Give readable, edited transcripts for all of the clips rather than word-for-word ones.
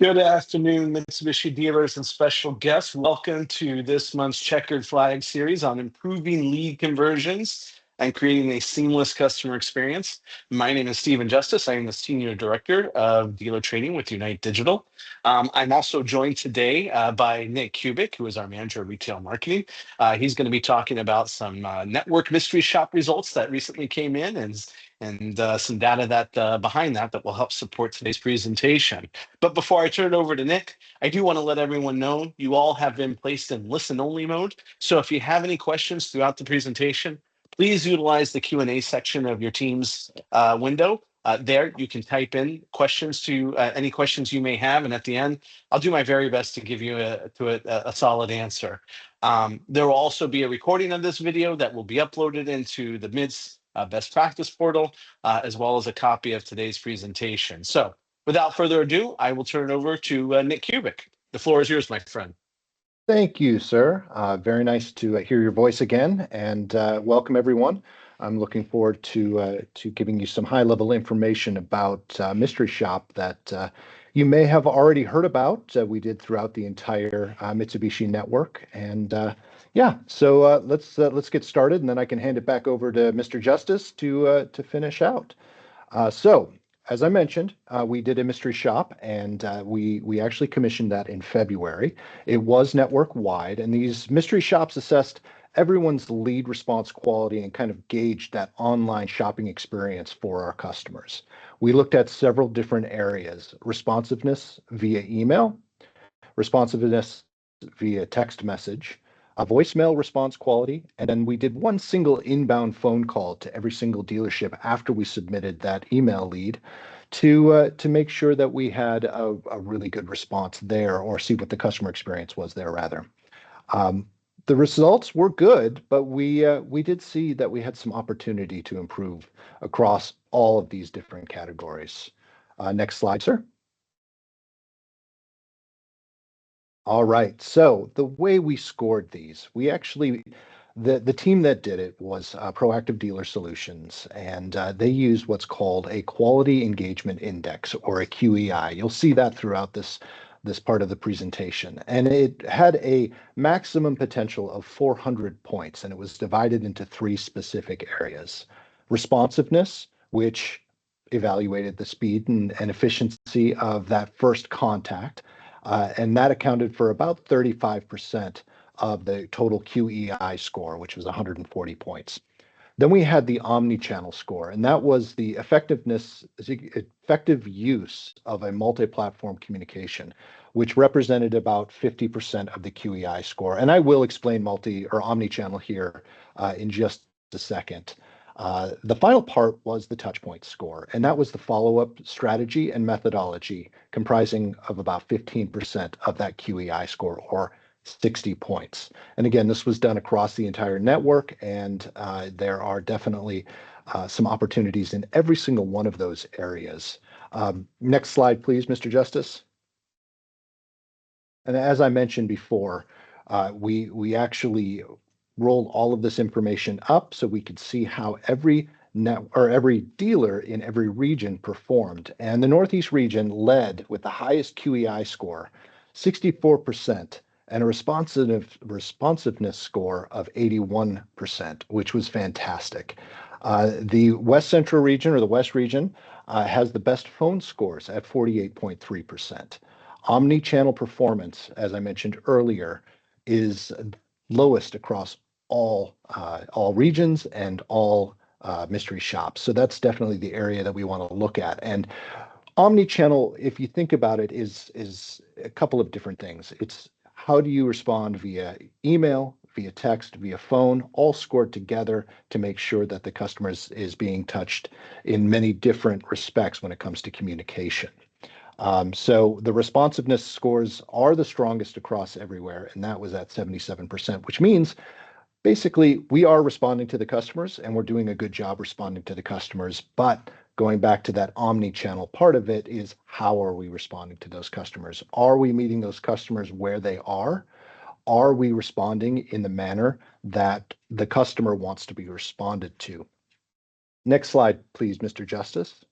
Good afternoon, Mitsubishi dealers and special guests. Welcome to this month's Checkered Flag series on improving lead conversions and creating a seamless customer experience. My name is Stephen Justice. I am the Senior Director of Dealer Training with Unite Digital. I'm also joined today by Nick Kubik, who is our Manager of Retail Marketing. He's going to be talking about some network mystery shop results that recently came in and some data that behind that will help support today's presentation. But before I turn it over to Nick, I do want to let everyone know you all have been placed in listen-only mode. So if you have any questions throughout the presentation, please utilize the Q&A section of your Teams window. There, you can type in questions to any questions you may have, and at the end, I'll do my very best to give you a solid answer. There will also be a recording of this video that will be uploaded into the MIDS best practice portal, as well as a copy of today's presentation. So without further ado, I will turn it over to Nick Kubik. The floor is yours, my friend. Thank you, sir. Very nice to hear your voice again, and welcome everyone. I'm looking forward to giving you some high-level information about Mystery Shop that you may have already heard about. We did throughout the entire Mitsubishi network, and yeah. So let's get started, and then I can hand it back over to Mr. Justice to finish out. So, as I mentioned, we did a mystery shop, and we actually commissioned that in February. It was network wide, and these mystery shops assessed everyone's lead response quality and kind of gauged that online shopping experience for our customers. We looked at several different areas: responsiveness via email, responsiveness via text message, a voicemail response quality, and then we did one single inbound phone call to every single dealership after we submitted that email lead to make sure that we had a really good response there, or see what the customer experience was there rather. The results were good, but we did see that we had some opportunity to improve across all of these different categories. Next slide, sir. All right, so the way we scored these, the team that did it was Proactive Dealer Solutions, and they used what's called a Quality Engagement Index, or a QEI. You'll see that throughout this part of the presentation, and it had a maximum potential of 400 points, and it was divided into three specific areas: responsiveness, which evaluated the speed and efficiency of that first contact. And that accounted for about 35% of the total QEI score, which was 140 points. Then we had the omni-channel score, and that was the effective use of a multi-platform communication, which represented about 50% of the QEI score. And I will explain omni-channel here in just a second. The final part was the touchpoint score, and that was the follow-up strategy and methodology, comprising of about 15% of that QEI score, or 60 points. And again, this was done across the entire network, and there are definitely some opportunities in every single one of those areas. Next slide, please, Mr. Justice. And as I mentioned before, we actually rolled all of this information up so we could see how every dealer in every region performed. And the Northeast region led with the highest QEI score, 64%, and a responsiveness score of 81%, which was fantastic. The West Central region, or the West region, has the best phone scores at 48.3%. Omni-channel performance, as I mentioned earlier, is lowest across all regions and all mystery shops. So that's definitely the area that we want to look at. And omni-channel, if you think about it, is a couple of different things. It's how do you respond via email, via text, via phone, all scored together to make sure that the customer is being touched in many different respects when it comes to communication. So the responsiveness scores are the strongest across everywhere, and that was at 77%, which means basically we are responding to the customers and we're doing a good job responding to the customers. But going back to that omni-channel part of it is, how are we responding to those customers? Are we meeting those customers where they are? Are we responding in the manner that the customer wants to be responded to? Next slide, please, Mr. Justice.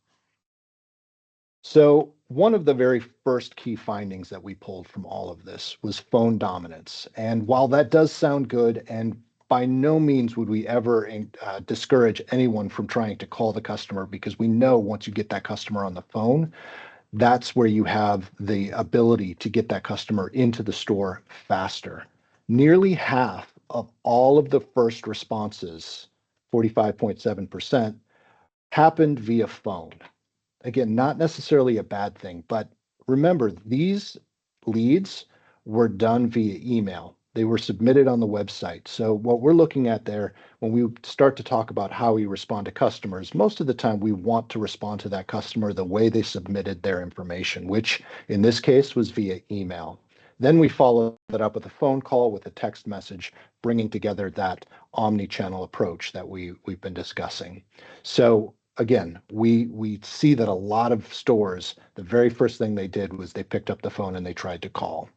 So one of the very first key findings that we pulled from all of this was phone dominance. And while that does sound good, and by no means would we ever discourage anyone from trying to call the customer, because we know once you get that customer on the phone, that's where you have the ability to get that customer into the store faster. Nearly half of all of the first responses, 45.7%, happened via phone. Again, not necessarily a bad thing, but remember, these leads were done via email. They were submitted on the website. So what we're looking at there, when we start to talk about how we respond to customers, most of the time we want to respond to that customer the way they submitted their information, which in this case was via email. Then we follow that up with a phone call, with a text message, bringing together that omni-channel approach that we've been discussing. So again, we see that a lot of stores, the very first thing they did was they picked up the phone and they tried to call.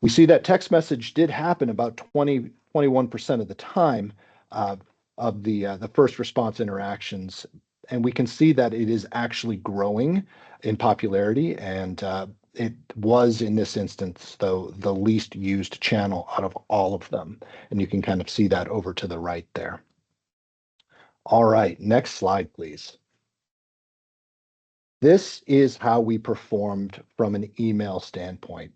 We see that text message did happen about 21% of the time of the first response interactions. And we can see that it is actually growing in popularity. And it was, in this instance, though, the least used channel out of all of them. And you can kind of see that over to the right there. All right, next slide, please. This is how we performed from an email standpoint.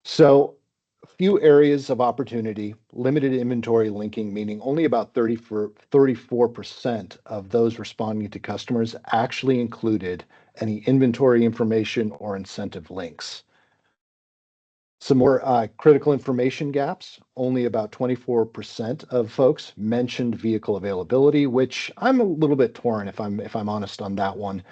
So a few areas of opportunity, limited inventory linking, meaning only about 34% of those responding to customers actually included any inventory information or incentive links. Some more critical information gaps. Only about 24% of folks mentioned vehicle availability, which I'm a little bit torn if I'm honest on that one.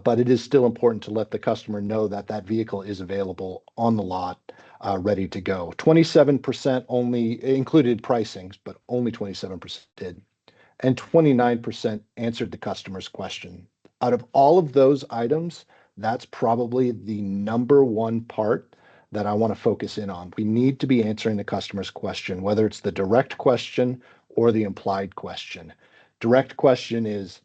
But it is still important to let the customer know that that vehicle is available on the lot, ready to go. 27% only included pricings, but only 27% did. And 29% answered the customer's question. Out of all of those items, that's probably the number one part that I want to focus in on. We need to be answering the customer's question, whether it's the direct question or the implied question. Direct question is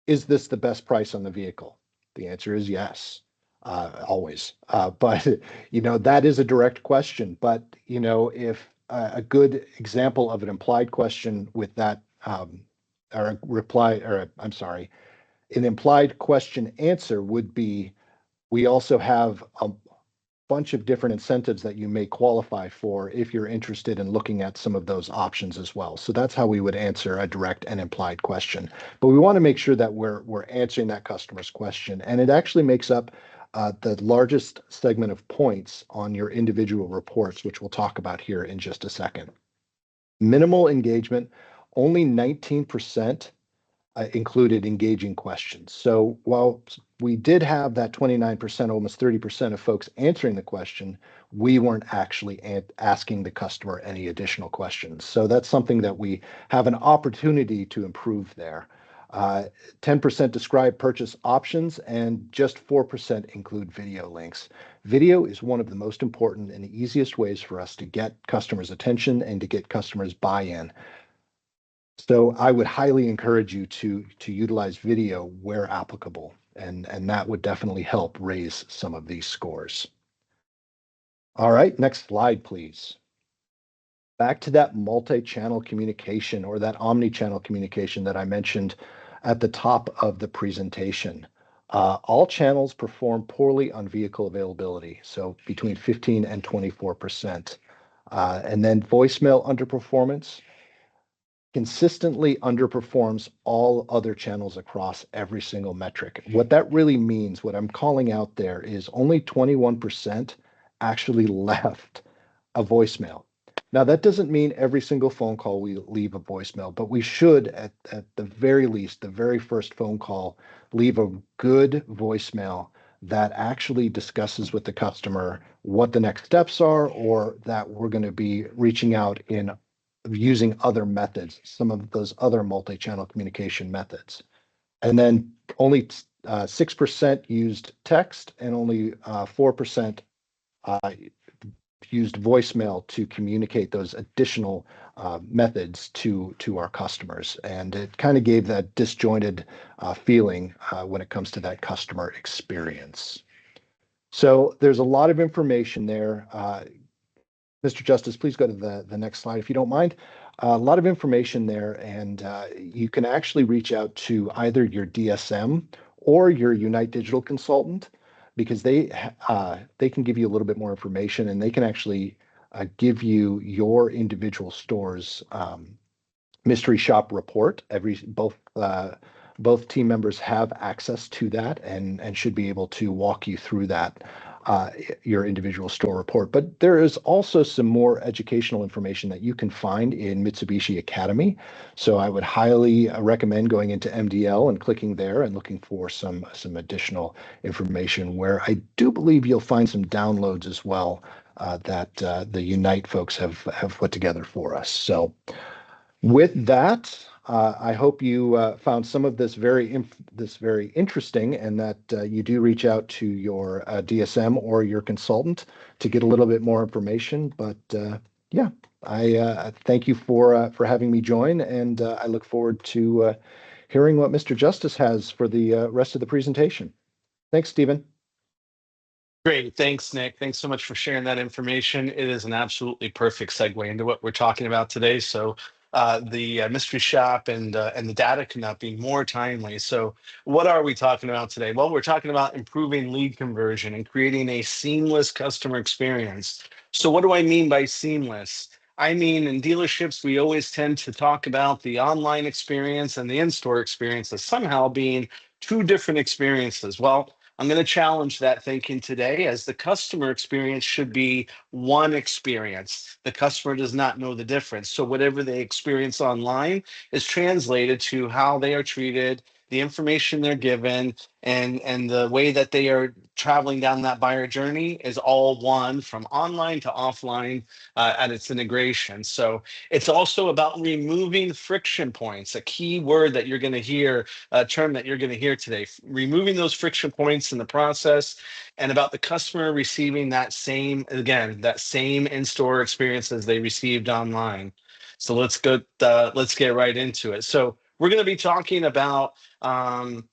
this the best price on the vehicle? The answer is yes, always. But, that is a direct question. But, if a good example of an implied question with that, or a reply, or I'm sorry, an implied question answer would be, we also have a bunch of different incentives that you may qualify for if you're interested in looking at some of those options as well. So that's how we would answer a direct and implied question. But we want to make sure that we're answering that customer's question. And it actually makes up the largest segment of points on your individual reports, which we'll talk about here in just a second. Minimal engagement, only 19% included engaging questions. So while we did have that 29%, almost 30% of folks answering the question, we weren't actually asking the customer any additional questions. So that's something that we have an opportunity to improve there. 10% describe purchase options, and just 4% include video links. Video is one of the most important and easiest ways for us to get customers' attention and to get customers' buy-in. So I would highly encourage you to utilize video where applicable, and that would definitely help raise some of these scores. All right, next slide, please. Back to that multi-channel communication, or that omni-channel communication that I mentioned at the top of the presentation. All channels perform poorly on vehicle availability, so between 15 and 24%. And then voicemail underperformance consistently underperforms all other channels across every single metric. What that really means, what I'm calling out there, is only 21% actually left a voicemail. Now, that doesn't mean every single phone call we leave a voicemail, but we should, at the very least, the very first phone call, leave a good voicemail that actually discusses with the customer what the next steps are, or that we're going to be reaching out in using other methods, some of those other multi-channel communication methods. And then only 6% used text, and only 4% used voicemail to communicate those additional methods to our customers, and it kind of gave that disjointed feeling when it comes to that customer experience. So there's a lot of information there. Mr. Justice, please go to the next slide if you don't mind. A lot of information there, and you can actually reach out to either your DSM or your Unite Digital consultant, because they can give you a little bit more information, and they can actually give you your individual store's mystery shop report. Both team members have access to that and should be able to walk you through that, your individual store report. But there is also some more educational information that you can find in Mitsubishi Academy. So I would highly recommend going into MDL and clicking there and looking for some additional information, where I do believe you'll find some downloads as well that the Unite folks have put together for us. So with that, I hope you found some of this very interesting, and that you do reach out to your DSM or your consultant to get a little bit more information. But yeah, I thank you for having me join, and I look forward to hearing what Mr. Justice has for the rest of the presentation. Thanks, Stephen. Great. Thanks, Nick. Thanks so much for sharing that information. It is an absolutely perfect segue into what we're talking about today. So the mystery shop and the data could not be more timely. So what are we talking about today? Well, we're talking about improving lead conversion and creating a seamless customer experience. So what do I mean by seamless? I mean, in dealerships, we always tend to talk about the online experience and the in-store experience as somehow being two different experiences. Well, I'm going to challenge that thinking today, as the customer experience should be one experience. The customer does not know the difference. So whatever they experience online is translated to how they are treated, the information they're given, and the way that they are traveling down that buyer journey is all one, from online to offline at its integration. So it's also about removing friction points, a key word that you're going to hear, a term that you're going to hear today, removing those friction points in the process, and about the customer receiving that same, again, that same in-store experience as they received online. So let's get right into it. So we're going to be talking about, and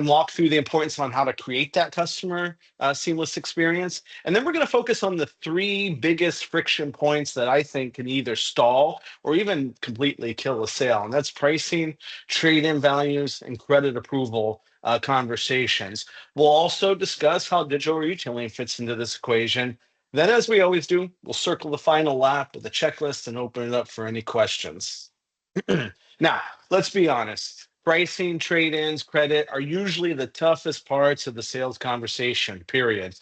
walk through the importance on how to create that customer seamless experience. And then we're going to focus on the three biggest friction points that I think can either stall or even completely kill a sale. And that's pricing, trade-in values, and credit approval conversations. We'll also discuss how digital retailing fits into this equation. Then, as we always do, we'll circle the final lap with a checklist and open it up for any questions. Now, let's be honest. Pricing, trade-ins, credit are usually the toughest parts of the sales conversation, period.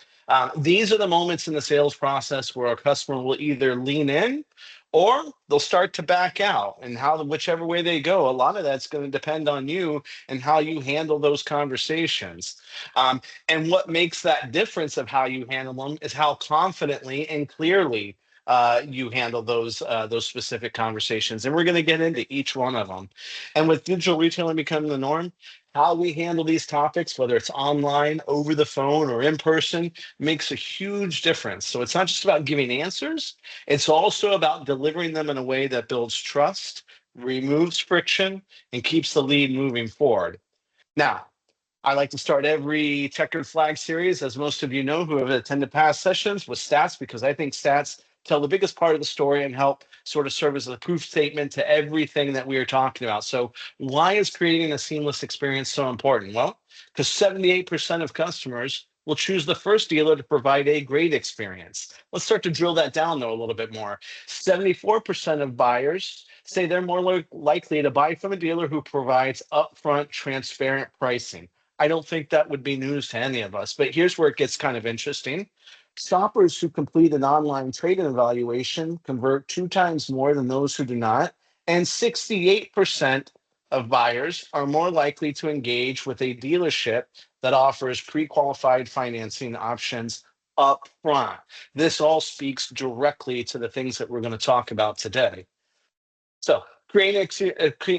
These are the moments in the sales process where a customer will either lean in or they'll start to back out. And whichever way they go, a lot of that's going to depend on you and how you handle those conversations. And what makes that difference of how you handle them is how confidently and clearly you handle those specific conversations. And we're going to get into each one of them. And with digital retailing becoming the norm, how we handle these topics, whether it's online, over the phone, or in person, makes a huge difference. So it's not just about giving answers, it's also about delivering them in a way that builds trust, removes friction, and keeps the lead moving forward. Now, I like to start every checkered flag series, as most of you know who have attended past sessions, with stats, because I think stats tell the biggest part of the story and help sort of serve as a proof statement to everything that we are talking about. So why is creating a seamless experience so important? Well, because 78% of customers will choose the first dealer to provide a great experience. Let's start to drill that down, though, a little bit more. 74% of buyers say they're more likely to buy from a dealer who provides upfront, transparent pricing. I don't think that would be news to any of us, but here's where it gets kind of interesting. Shoppers who complete an online trade-in evaluation convert 2 times more than those who do not, and 68% of buyers are more likely to engage with a dealership that offers pre-qualified financing options up front. This all speaks directly to the things that we're going to talk about today. So creating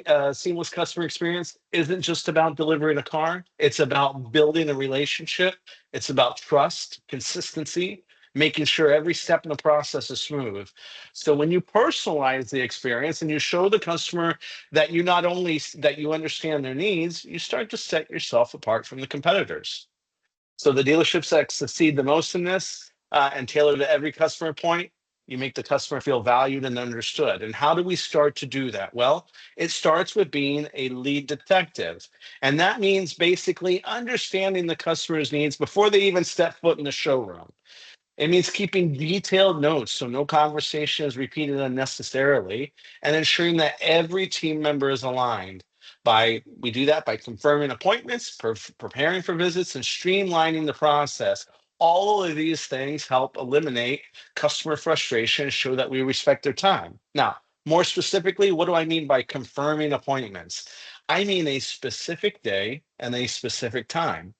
a seamless customer experience isn't just about delivering a car. It's about building a relationship. It's about trust, consistency, making sure every step in the process is smooth. So when you personalize the experience and you show the customer that you not only that you understand their needs, you start to set yourself apart from the competitors. So the dealerships that succeed the most in this and tailor to every customer point, you make the customer feel valued and understood. And how do we start to do that? Well, it starts with being a lead detective. And that means basically understanding the customer's needs before they even step foot in the showroom. It means keeping detailed notes so no conversation is repeated unnecessarily and ensuring that every team member is aligned. We do that by confirming appointments, preparing for visits, and streamlining the process. All of these things help eliminate customer frustration and show that we respect their time. Now, more specifically, what do I mean by confirming appointments? I mean a specific day and a specific time.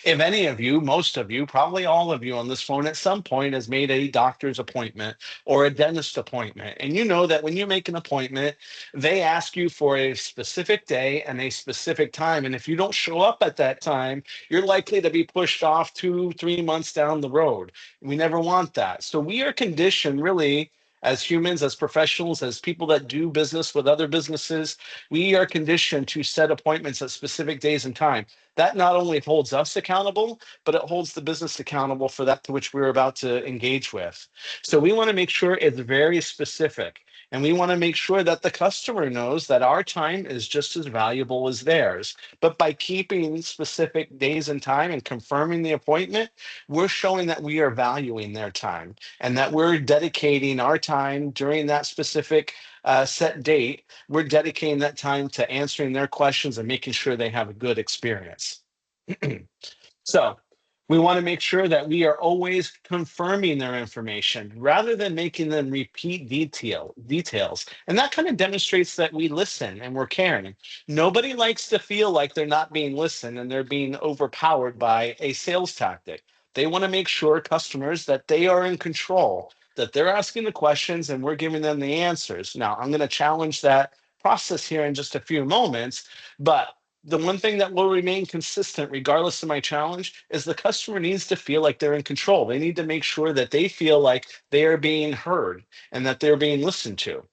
If any of you, most of you, probably all of you on this phone at some point has made a doctor's appointment or a dentist appointment, and you know that when you make an appointment, they ask you for a specific day and a specific time. And if you don't show up at that time, you're likely to be pushed off 2, 3 months down the road. We never want that. So we are conditioned really as humans, as professionals, as people that do business with other businesses, we are conditioned to set appointments at specific days and time. That not only holds us accountable, but it holds the business accountable for that to which we're about to engage with. So we want to make sure it's very specific. And we want to make sure that the customer knows that our time is just as valuable as theirs. But by keeping specific days and time and confirming the appointment, we're showing that we are valuing their time and that we're dedicating our time during that specific set date. We're dedicating that time to answering their questions and making sure they have a good experience. So we want to make sure that we are always confirming their information rather than making them repeat details. And that kind of demonstrates that we listen and we're caring. Nobody likes to feel like they're not being listened and they're being overpowered by a sales tactic. They want to make sure customers that they are in control, that they're asking the questions and we're giving them the answers. Now, I'm going to challenge that process here in just a few moments, but the one thing that will remain consistent regardless of my challenge is the customer needs to feel like they're in control. They need to make sure that they feel like they are being heard and that they're being listened to.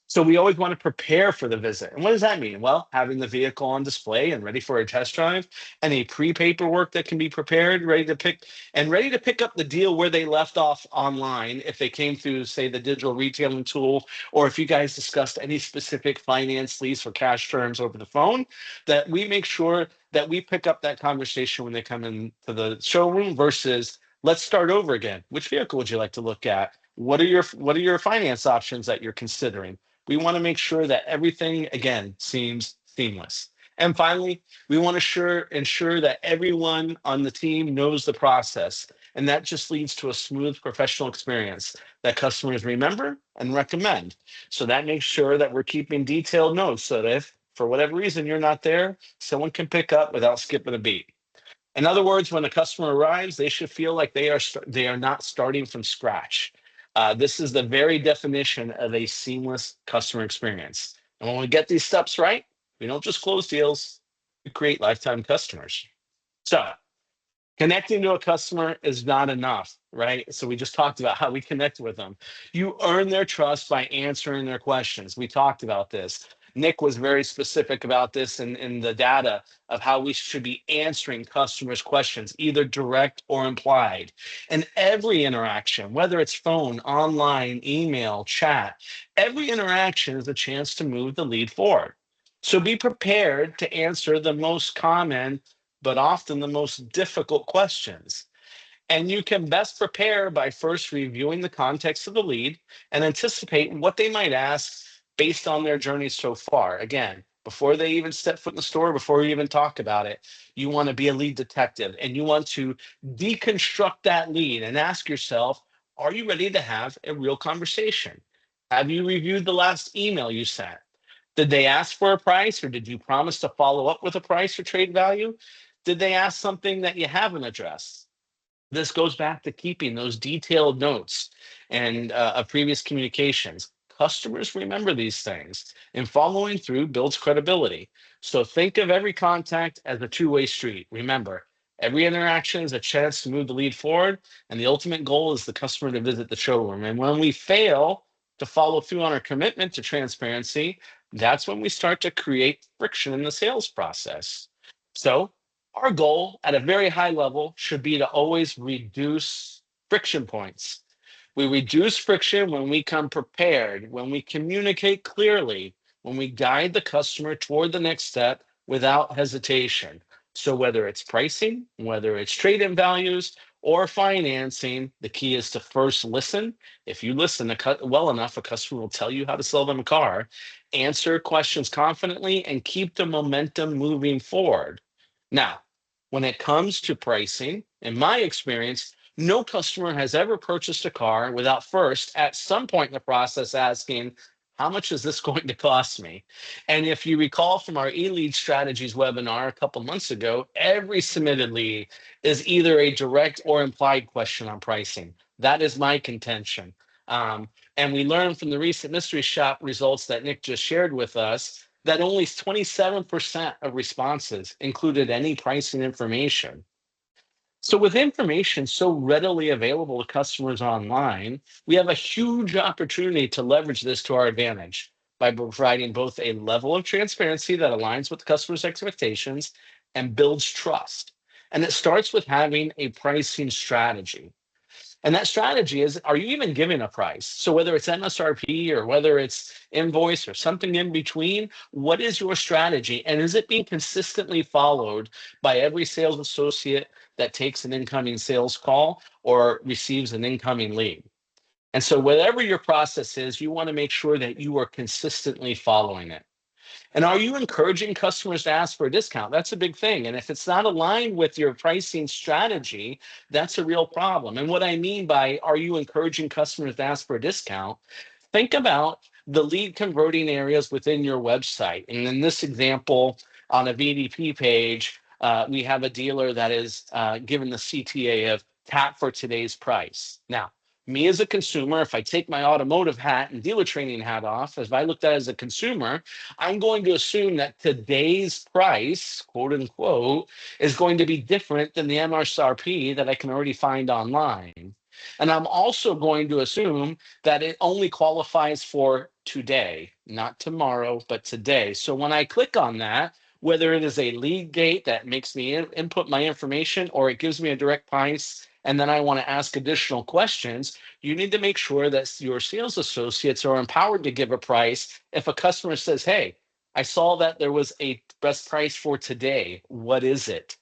So we always want to prepare for the visit. And what does that mean? Well, having the vehicle on display and ready for a test drive and a pre-paperwork that can be prepared, ready to pick up the deal where they left off online if they came through, say, the digital retailing tool, or if you guys discussed any specific finance, lease, or cash terms over the phone, that we make sure that we pick up that conversation when they come into the showroom versus let's start over again. Which vehicle would you like to look at? What are your finance options that you're considering? We want to make sure that everything, again, seems seamless. And finally, we want to ensure that everyone on the team knows the process. And that just leads to a smooth professional experience that customers remember and recommend. So that makes sure that we're keeping detailed notes so that if for whatever reason you're not there, someone can pick up without skipping a beat. In other words, when a customer arrives, they should feel like they are not starting from scratch. This is the very definition of a seamless customer experience. And when we get these steps right, we don't just close deals, we create lifetime customers. So connecting to a customer is not enough, right? So we just talked about how we connect with them. You earn their trust by answering their questions. We talked about this. Nick was very specific about this in the data of how we should be answering customers' questions, either direct or implied. And every interaction, whether it's phone, online, email, chat, every interaction is a chance to move the lead forward. So be prepared to answer the most common but often the most difficult questions. And you can best prepare by first reviewing the context of the lead and anticipate what they might ask based on their journey so far. Again, before they even step foot in the store, before you even talk about it, you want to be a lead detective and you want to deconstruct that lead and ask yourself, are you ready to have a real conversation? Have you reviewed the last email you sent? Did they ask for a price or did you promise to follow up with a price or trade value? Did they ask something that you haven't addressed? This goes back to keeping those detailed notes and of previous communications. Customers remember these things, and following through builds credibility. So think of every contact as a two-way street. Remember, Every interaction is a chance to move the lead forward, and the ultimate goal is the customer to visit the showroom. And when we fail to follow through on our commitment to transparency, that's when we start to create friction in the sales process. So, our goal at a very high level should be to always reduce friction points. We reduce friction when we come prepared, when we communicate clearly, when we guide the customer toward the next step without hesitation. So, whether it's pricing, whether it's trade in values, or financing, the key is to first listen. If you listen well enough, a customer will tell you how to sell them a car, answer questions confidently, and keep the momentum moving forward. Now, when it comes to pricing, in my experience, no customer has ever purchased a car without first, at some point in the process, asking, how much is this going to cost me? And if you recall from our e-lead strategies webinar a couple months ago, every submitted lead is either a direct or implied question on pricing. That is my contention. And we learned from the recent mystery shop results that Nick just shared with us that only 27% of responses included any pricing information. So, with information so readily available to customers online, we have a huge opportunity to leverage this to our advantage by providing both a level of transparency that aligns with the customer's expectations and builds trust. And it starts with having a pricing strategy. And that strategy is, are you even giving a price? So whether it's MSRP or whether it's invoice or something in between, what is your strategy? And is it being consistently followed by every sales associate that takes an incoming sales call or receives an incoming lead? And so whatever your process is, you want to make sure that you are consistently following it. And are you encouraging customers to ask for a discount? That's a big thing. And if it's not aligned with your pricing strategy, that's a real problem. And what I mean by are you encouraging customers to ask for a discount? Think about the lead converting areas within your website. And in this example, on a VDP page, we have a dealer that is given the CTA of tap for today's price. Now, me as a consumer, if I take my automotive hat and dealer training hat off, if I looked at it as a consumer, I'm going to assume that today's price, quote unquote, is going to be different than the MSRP that I can already find online. And I'm also going to assume that it only qualifies for today, not tomorrow, but today. So when I click on that, whether it is a lead gate that makes me input my information or it gives me a direct price, and then I want to ask additional questions, you need to make sure that your sales associates are empowered to give a price. If a customer says, hey, I saw that there was a best price for today, what is it?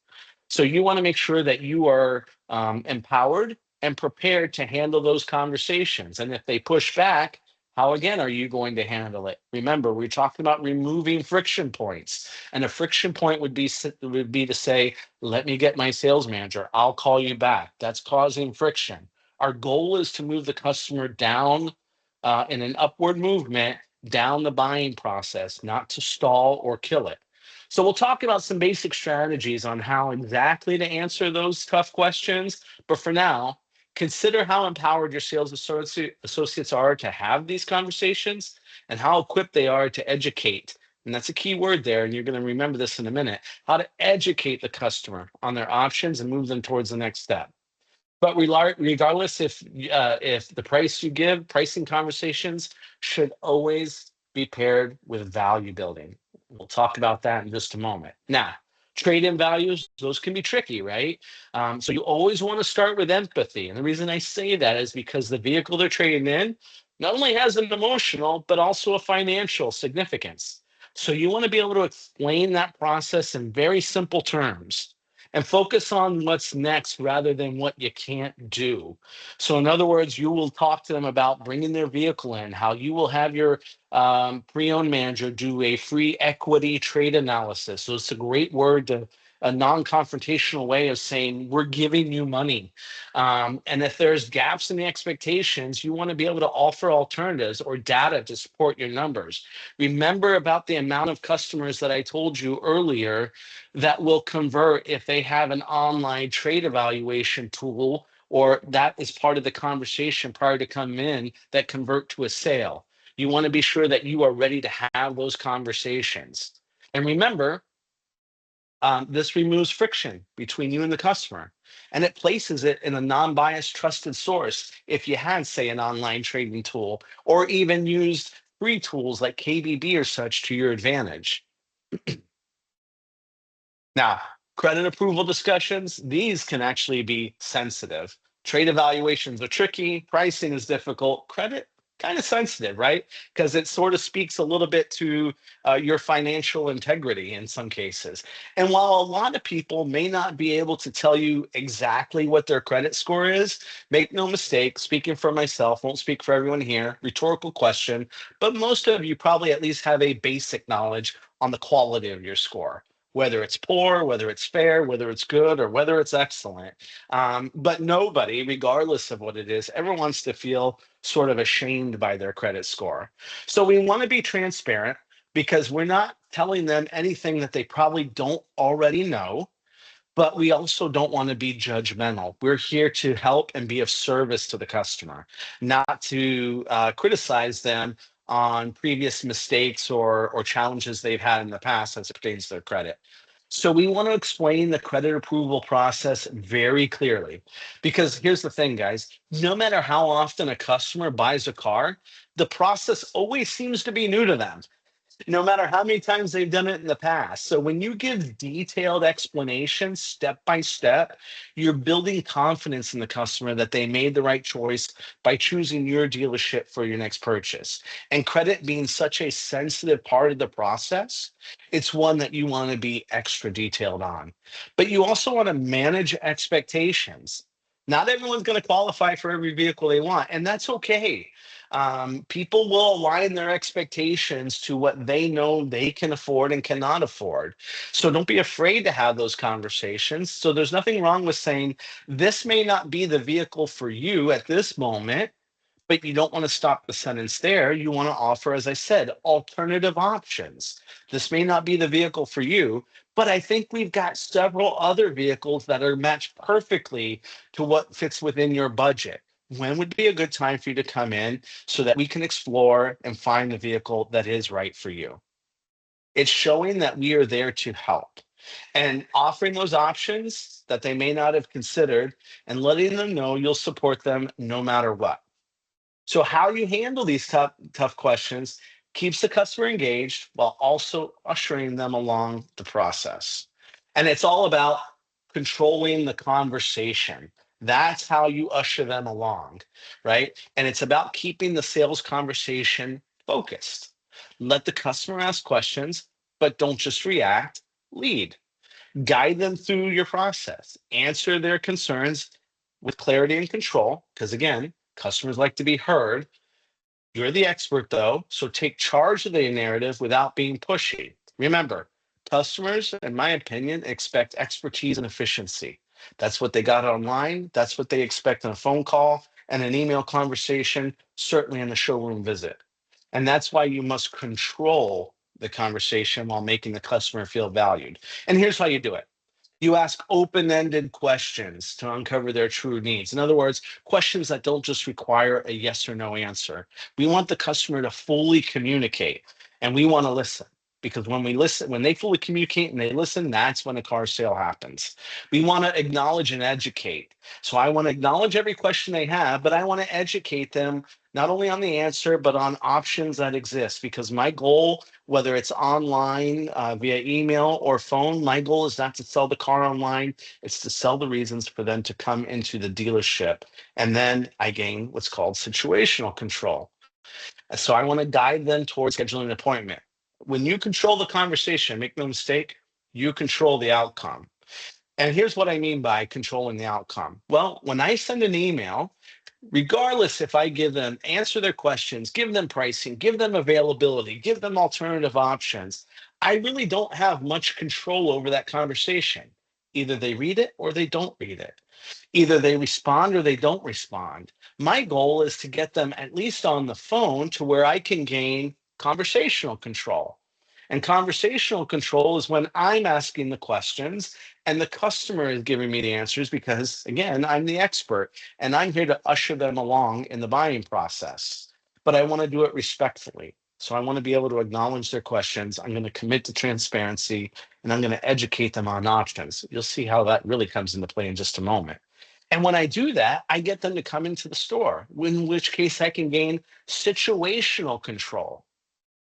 So you want to make sure that you are empowered and prepared to handle those conversations. And if they push back, how again are you going to handle it? Remember, we're talking about removing friction points. And a friction point would be to say, let me get my sales manager. I'll call you back. That's causing friction. Our goal is to move the customer down in an upward movement down the buying process, not to stall or kill it. So we'll talk about some basic strategies on how exactly to answer those tough questions. But for now, consider how empowered your sales associates are to have these conversations and how equipped they are to educate. And that's a key word there. And you're going to remember this in a minute, how to educate the customer on their options and move them towards the next step. But regardless, if the price you give, pricing conversations should always be paired with value building. We'll talk about that in just a moment. Now, trade-in values, those can be tricky, right? So you always want to start with empathy. And the reason I say that is because the vehicle they're trading in not only has an emotional, but also a financial significance. So you want to be able to explain that process in very simple terms and focus on what's next rather than what you can't do. So, in other words, you will talk to them about bringing their vehicle in, how you will have your pre-owned manager do a free equity trade analysis. So, it's a great word to a non-confrontational way of saying we're giving you money. And if there's gaps in the expectations, you want to be able to offer alternatives or data to support your numbers. Remember about the amount of customers that I told you earlier that will convert if they have an online trade evaluation tool, or that is part of the conversation prior to come in that convert to a sale. You want to be sure that you are ready to have those conversations. And remember, This removes friction between you and the customer, and it places it in a non-biased, trusted source. If you had, say, an online trading tool, or even used free tools like KBB or such to your advantage. Now, credit approval discussions, these can actually be sensitive. Trade evaluations are tricky, pricing is difficult, credit kind of sensitive, right? Because it sort of speaks a little bit to your financial integrity in some cases. And while a lot of people may not be able to tell you exactly what their credit score is, make no mistake, speaking for myself, won't speak for everyone here, rhetorical question, but most of you probably at least have a basic knowledge on the quality of your score, whether it's poor, whether it's fair, whether it's good, or whether it's excellent. But nobody, regardless of what it is, ever wants to feel sort of ashamed by their credit score. So we want to be transparent because we're not telling them anything that they probably don't already know. But we also don't want to be judgmental. We're here to help and be of service to the customer, not to criticize them on previous mistakes or challenges they've had in the past as it pertains to their credit. So we want to explain the credit approval process very clearly, because here's the thing, guys, no matter how often a customer buys a car, the process always seems to be new to them, no matter how many times they've done it in the past. So when you give detailed explanations step by step, you're building confidence in the customer that they made the right choice by choosing your dealership for your next purchase. And credit being such a sensitive part of the process, it's one that you want to be extra detailed on. But you also want to manage expectations. Not everyone's going to qualify for every vehicle they want, and that's okay. People will align their expectations to what they know they can afford and cannot afford. So don't be afraid to have those conversations. So there's nothing wrong with saying, this may not be the vehicle for you at this moment, but you don't want to stop the sentence there. You want to offer, as I said, alternative options. This may not be the vehicle for you, but I think we've got several other vehicles that are matched perfectly to what fits within your budget. When would be a good time for you to come in so that we can explore and find the vehicle that is right for you? It's showing that we are there to help and offering those options that they may not have considered and letting them know you'll support them no matter what. So how you handle these tough questions keeps the customer engaged while also ushering them along the process. And it's all about controlling the conversation. That's how you usher them along, right? And it's about keeping the sales conversation focused. Let the customer ask questions, but don't just react, lead. Guide them through your process, answer their concerns with clarity and control, because again, customers like to be heard. You're the expert though, so take charge of the narrative without being pushy. Remember, customers, in my opinion, expect expertise and efficiency. That's what they got online. That's what they expect in a phone call and an email conversation, certainly in a showroom visit. And that's why you must control the conversation while making the customer feel valued. And here's how you do it. You ask open-ended questions to uncover their true needs. In other words, questions that don't just require a yes or no answer. We want the customer to fully communicate, and we want to listen, because when we listen, when they fully communicate and they listen, that's when a car sale happens. We want to acknowledge and educate. So I want to acknowledge every question they have, but I want to educate them not only on the answer, but on options that exist. Because my goal, whether it's online, via email or phone, my goal is not to sell the car online. It's to sell the reasons for them to come into the dealership. And then I gain what's called situational control. So I want to guide them towards scheduling an appointment. When you control the conversation, make no mistake, you control the outcome. And here's what I mean by controlling the outcome. Well, when I send an email, regardless if I give them, answer their questions, give them pricing, give them availability, give them alternative options, I really don't have much control over that conversation. Either they read it or they don't read it. Either they respond or they don't respond. My goal is to get them at least on the phone to where I can gain conversational control. And conversational control is when I'm asking the questions and the customer is giving me the answers, because again, I'm the expert and I'm here to usher them along in the buying process. But I want to do it respectfully. So I want to be able to acknowledge their questions. I'm going to commit to transparency, and I'm going to educate them on options. You'll see how that really comes into play in just a moment. And when I do that, I get them to come into the store, in which case I can gain situational control.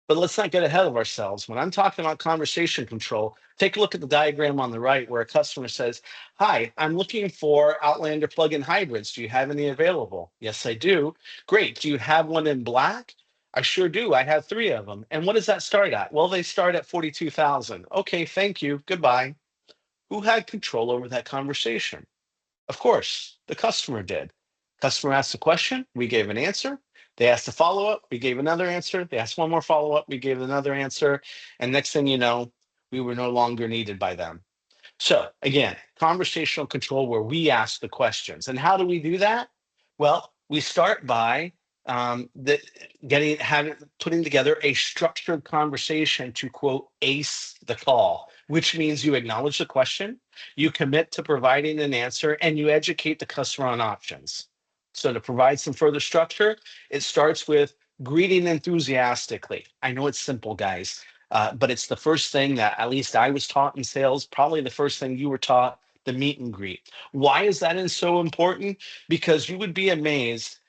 But let's not get ahead of ourselves. When I'm talking about conversation control, take a look at the diagram on the right where a customer says, "Hi, I'm looking for Outlander plug-in hybrids. Do you have any available?" "Yes, I do." "Great. Do you have one in black?" "I sure do. I have three of them." "And what does that start at?" "Well, they start at 42,000. "Okay, thank you. Goodbye." Who had control over that conversation? Of course, the customer did. Customer asked a question, we gave an answer. They asked a follow up, we gave another answer. They asked one more follow up, we gave another answer. And next thing you know, we were no longer needed by them. So again, conversational control where we ask the questions. And how do we do that? Well, we start by the getting having putting together a structured conversation to quote ace the call, which means you acknowledge the question, you commit to providing an answer, and you educate the customer on options. So to provide some further structure, it starts with greeting enthusiastically. I know it's simple, guys. But it's the first thing that at least I was taught in sales, probably the first thing you were taught, the meet and greet. Why is that so important? Because you would be amazed.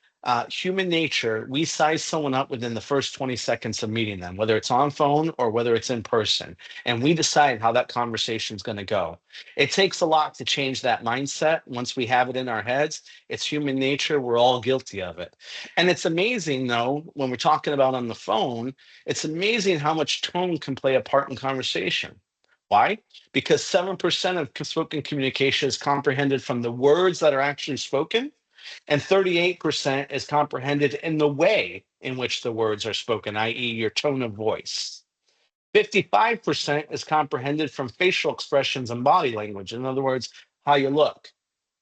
Human nature, we size someone up within the first 20 seconds of meeting them, whether it's on phone or whether it's in person. And we decide how that conversation is going to go. It takes a lot to change that mindset once we have it in our heads. It's human nature. We're all guilty of it. And it's amazing, though, when we're talking about on the phone, it's amazing how much tone can play a part in conversation. Why? Because 7% of spoken communication is comprehended from the words that are actually spoken, and 38% is comprehended in the way in which the words are spoken, i.e., your tone of voice. 55% is comprehended from facial expressions and body language. In other words, how you look.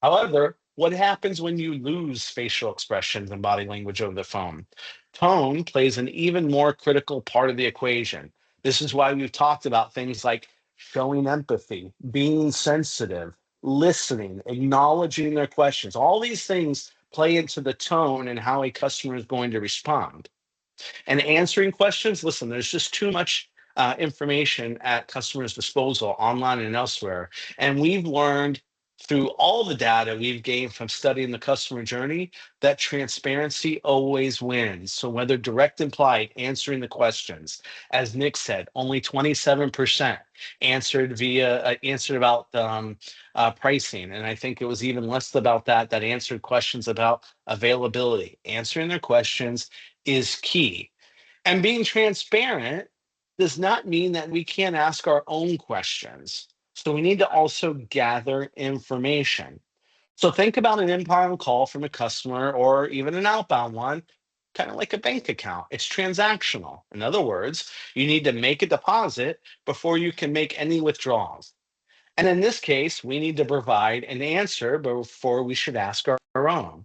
However, what happens when you lose facial expressions and body language over the phone? Tone plays an even more critical part of the equation. This is why we've talked about things like showing empathy, being sensitive, listening, acknowledging their questions. All these things play into the tone and how a customer is going to respond. And answering questions, listen, there's just too much information at customers' disposal online and elsewhere. And we've learned through all the data we've gained from studying the customer journey that transparency always wins. So whether direct implied, answering the questions, as Nick said, only 27% answered about pricing. And I think it was even less about that answered questions about availability. Answering their questions is key. And being transparent does not mean that we can't ask our own questions. So we need to also gather information. So think about an inbound call from a customer or even an outbound one, kind of like a bank account. It's transactional. In other words, you need to make a deposit before you can make any withdrawals. And in this case, we need to provide an answer before we should ask our own.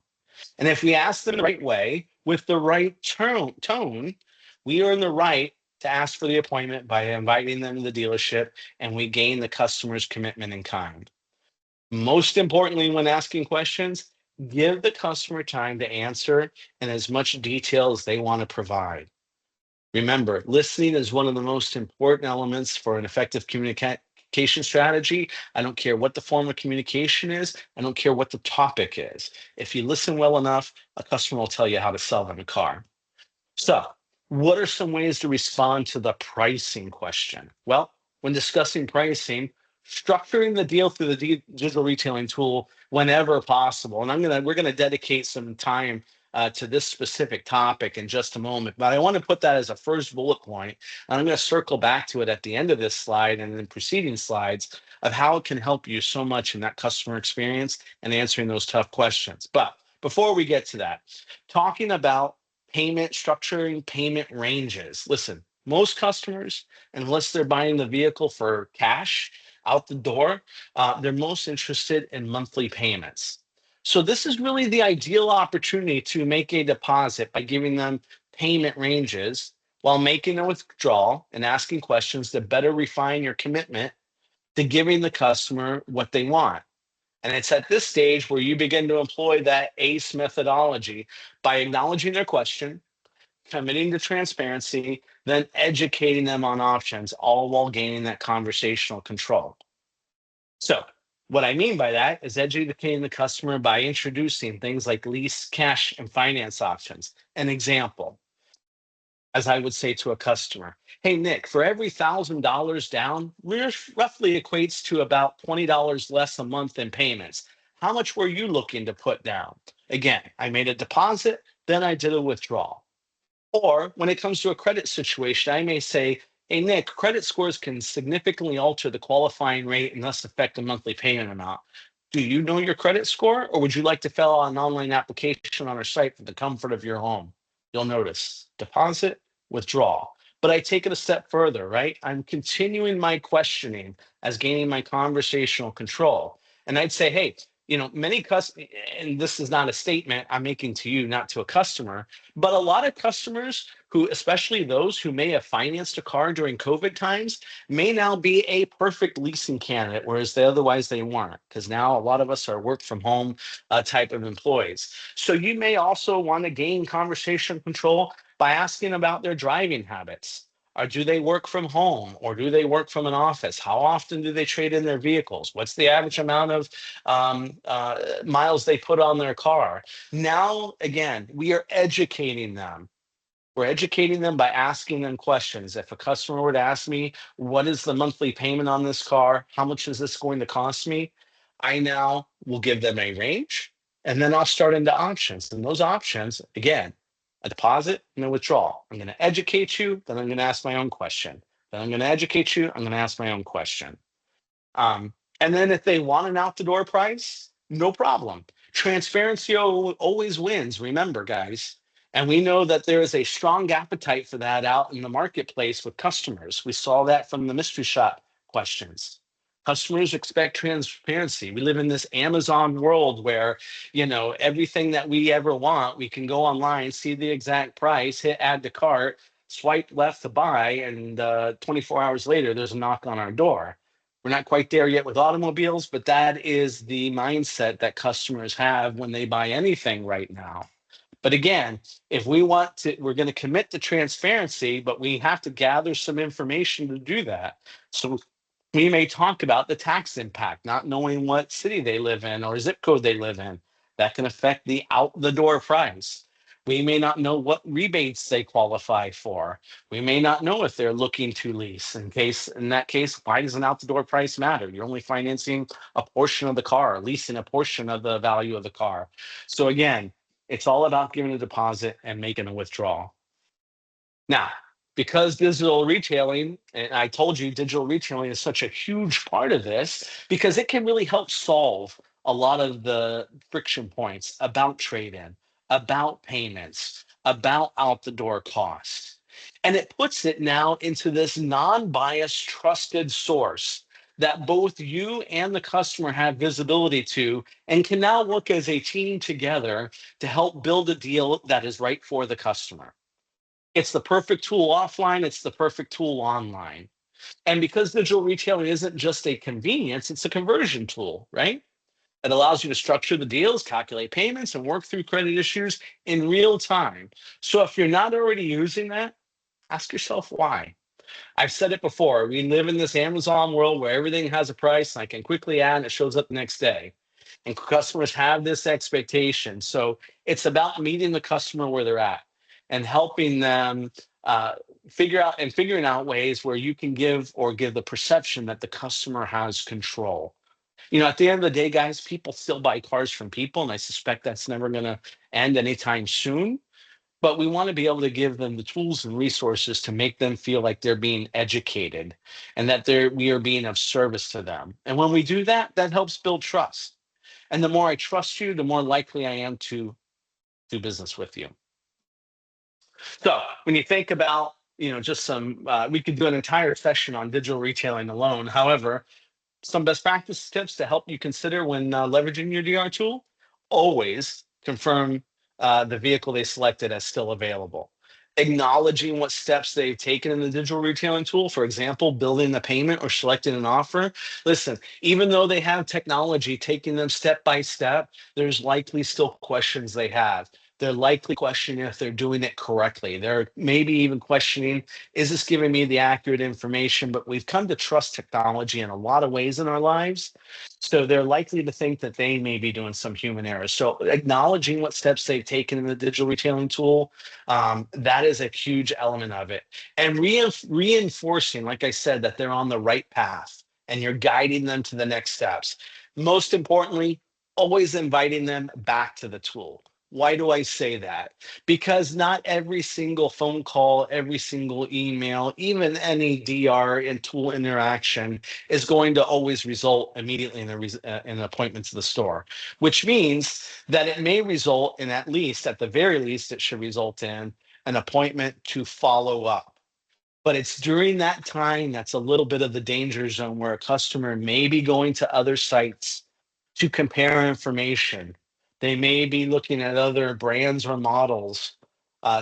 And if we ask them the right way with the right tone, we earn the right to ask for the appointment by inviting them to the dealership, and we gain the customer's commitment in kind. Most importantly, when asking questions, give the customer time to answer in as much detail as they want to provide. Remember, listening is one of the most important elements for an effective communication strategy. I don't care what the form of communication is. I don't care what the topic is. If you listen well enough, a customer will tell you how to sell them a car. So, what are some ways to respond to the pricing question? Well, when discussing pricing, structuring the deal through the digital retailing tool whenever possible. And we're gonna dedicate some time to this specific topic in just a moment. But I want to put that as a first bullet point, and I'm going to circle back to it at the end of this slide and then preceding slides of how it can help you so much in that customer experience and answering those tough questions. But before we get to that, talking about structuring payment ranges. Listen, most customers, unless they're buying the vehicle for cash out the door, they're most interested in monthly payments. So this is really the ideal opportunity to make a deposit by giving them payment ranges while making a withdrawal and asking questions to better refine your commitment to giving the customer what they want. And it's at this stage where you begin to employ that ACE methodology by acknowledging their question, committing to transparency, then educating them on options, all while gaining that conversational control. So, what I mean by that is educating the customer by introducing things like lease, cash, and finance options. An example, as I would say to a customer, hey, Nick, for every $1,000 down, roughly equates to about $20 less a month in payments. How much were you looking to put down? Again, I made a deposit, then I did a withdrawal. Or when it comes to a credit situation, I may say, hey, Nick, credit scores can significantly alter the qualifying rate and thus affect the monthly payment amount. Do you know your credit score, or would you like to fill out an online application on our site from the comfort of your home? You'll notice deposit, withdrawal. But I take it a step further, right? I'm continuing my questioning as gaining my conversational control. And I'd say, hey, many customers, and this is not a statement I'm making to you, not to a customer, but a lot of customers who, especially those who may have financed a car during COVID times, may now be a perfect leasing candidate, whereas otherwise they weren't, because now a lot of us are work from home type of employees. So you may also want to gain conversation control by asking about their driving habits. Or do they work from home, or do they work from an office? How often do they trade in their vehicles? What's the average amount of miles they put on their car? Now, again, we are educating them. We're educating them by asking them questions. If a customer were to ask me, what is the monthly payment on this car? How much is this going to cost me? I now will give them a range, and then I'll start into options. And those options, again, a deposit and a withdrawal. I'm going to educate you, then I'm going to ask my own question. Then I'm going to educate you, I'm going to ask my own question. And then if they want an out the door price, no problem. Transparency always wins, remember, guys. And we know that there is a strong appetite for that out in the marketplace with customers. We saw that from the mystery shop questions. Customers expect transparency. We live in this Amazon world where, everything that we ever want, we can go online, see the exact price, hit add to cart, swipe left to buy, and 24 hours later, there's a knock on our door. We're not quite there yet with automobiles, but that is the mindset that customers have when they buy anything right now. But again, if we want to, we're going to commit to transparency, but we have to gather some information to do that. So we may talk about the tax impact, not knowing what city they live in or zip code they live in. That can affect the out the door price. We may not know what rebates they qualify for. We may not know if they're looking to lease. In that case, why does an out the door price matter? You're only financing a portion of the car, leasing a portion of the value of the car. So again, it's all about giving a deposit and making a withdrawal. Now, because digital retailing, and I told you digital retailing is such a huge part of this, because it can really help solve a lot of the friction points about trade-in, about payments, about out the door costs. And it puts it now into this non-biased, trusted source that both you and the customer have visibility to, and can now work as a team together to help build a deal that is right for the customer. It's the perfect tool offline, it's the perfect tool online. And because digital retailing isn't just a convenience, it's a conversion tool, right? It allows you to structure the deals, calculate payments, and work through credit issues in real time. So if you're not already using that, ask yourself why. I've said it before, we live in this Amazon world where everything has a price, and I can quickly add and it shows up the next day. And customers have this expectation. So it's about meeting the customer where they're at and helping them figuring out ways where you can give the perception that the customer has control. At the end of the day, guys, people still buy cars from people, and I suspect that's never going to end anytime soon. But we want to be able to give them the tools and resources to make them feel like they're being educated and that we are being of service to them. And when we do that, that helps build trust. And the more I trust you, the more likely I am to do business with you. So when you think about, just some, we could do an entire session on digital retailing alone. However, some best practice tips to help you consider when leveraging your DR tool: always confirm the vehicle they selected as still available. Acknowledging what steps they've taken in the digital retailing tool, for example, building the payment or selecting an offer. Listen, even though they have technology taking them step by step, there's likely still questions they have. They're likely questioning if they're doing it correctly. They're maybe even questioning, is this giving me the accurate information? But we've come to trust technology in a lot of ways in our lives. So they're likely to think that they may be doing some human errors. So acknowledging what steps they've taken in the digital retailing tool, that is a huge element of it. And reinforcing, like I said, that they're on the right path and you're guiding them to the next steps. Most importantly, always inviting them back to the tool. Why do I say that? Because not every single phone call, every single email, even any DR and tool interaction is going to always result immediately in an appointment to the store, which means that it may result in, at least, at the very least, it should result in an appointment to follow up. But it's during that time that's a little bit of the danger zone where a customer may be going to other sites to compare information. They may be looking at other brands or models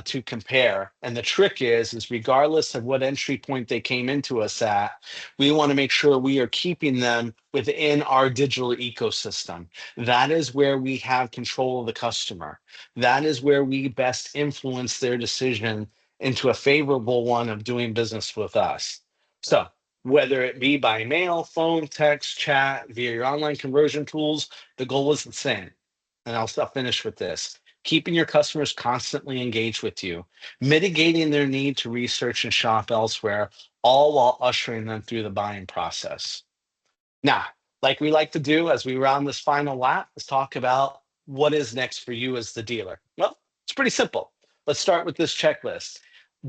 to compare. And the trick is regardless of what entry point they came into us at, we want to make sure we are keeping them within our digital ecosystem. That is where we have control of the customer. That is where we best influence their decision into a favorable one of doing business with us. So whether it be by mail, phone, text, chat, via your online conversion tools, the goal is the same. And I'll finish with this. Keeping your customers constantly engaged with you, mitigating their need to research and shop elsewhere, all while ushering them through the buying process. Now, like we like to do as we round this final lap, let's talk about what is next for you as the dealer. Well, it's pretty simple. Let's start with this checklist.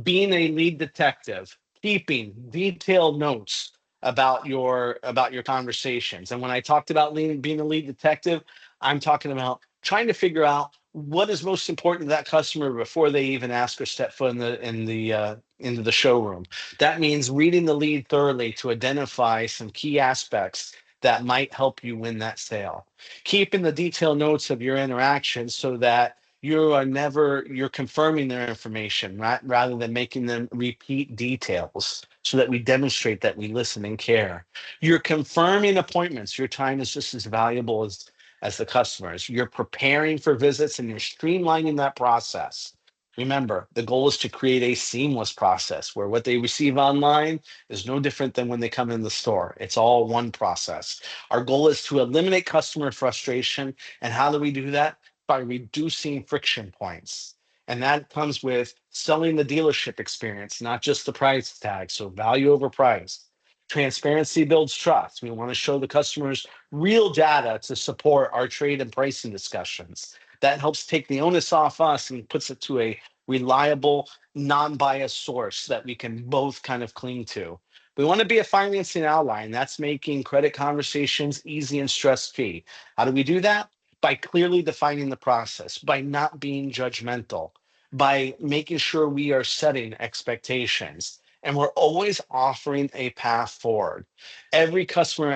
Being a lead detective, keeping detailed notes about your conversations. And when I talked about being a lead detective, I'm talking about trying to figure out what is most important to that customer before they even ask or step foot into the showroom. That means reading the lead thoroughly to identify some key aspects that might help you win that sale. Keeping the detailed notes of your interactions so that you're confirming their information, right, rather than making them repeat details, so that we demonstrate that we listen and care. You're confirming appointments. Your time is just as valuable as the customers. You're preparing for visits and you're streamlining that process. Remember, the goal is to create a seamless process where what they receive online is no different than when they come in the store. It's all one process. Our goal is to eliminate customer frustration. And how do we do that? By reducing friction points. And that comes with selling the dealership experience, not just the price tag. So value over price. Transparency builds trust. We want to show the customers real data to support our trade and pricing discussions. That helps take the onus off us and puts it to a reliable, non-biased source that we can both kind of cling to. We want to be a financing ally. That's making credit conversations easy and stress-free. How do we do that? By clearly defining the process, by not being judgmental, by making sure we are setting expectations. And we're always offering a path forward. Every customer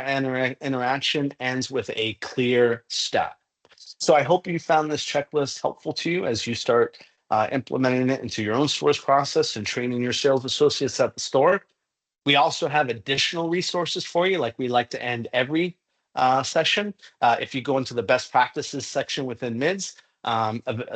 interaction ends with a clear step. So I hope you found this checklist helpful to you as you start implementing it into your own stores process and training your sales associates at the store. We also have additional resources for you, like we like to end every session. If you go into the best practices section within MIDS,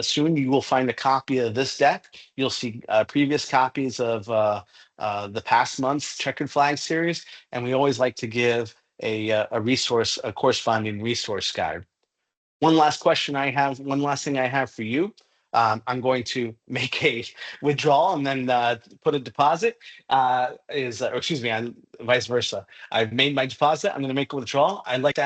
soon you will find a copy of this deck. You'll see previous copies of the past month's Checkered Flag series, and we always like to give a resource, a corresponding resource guide. One last thing I have for you. I'm going to make a withdrawal and then put a deposit. Or excuse me, vice versa. I've made my deposit. I'm going to make a withdrawal. I'd like to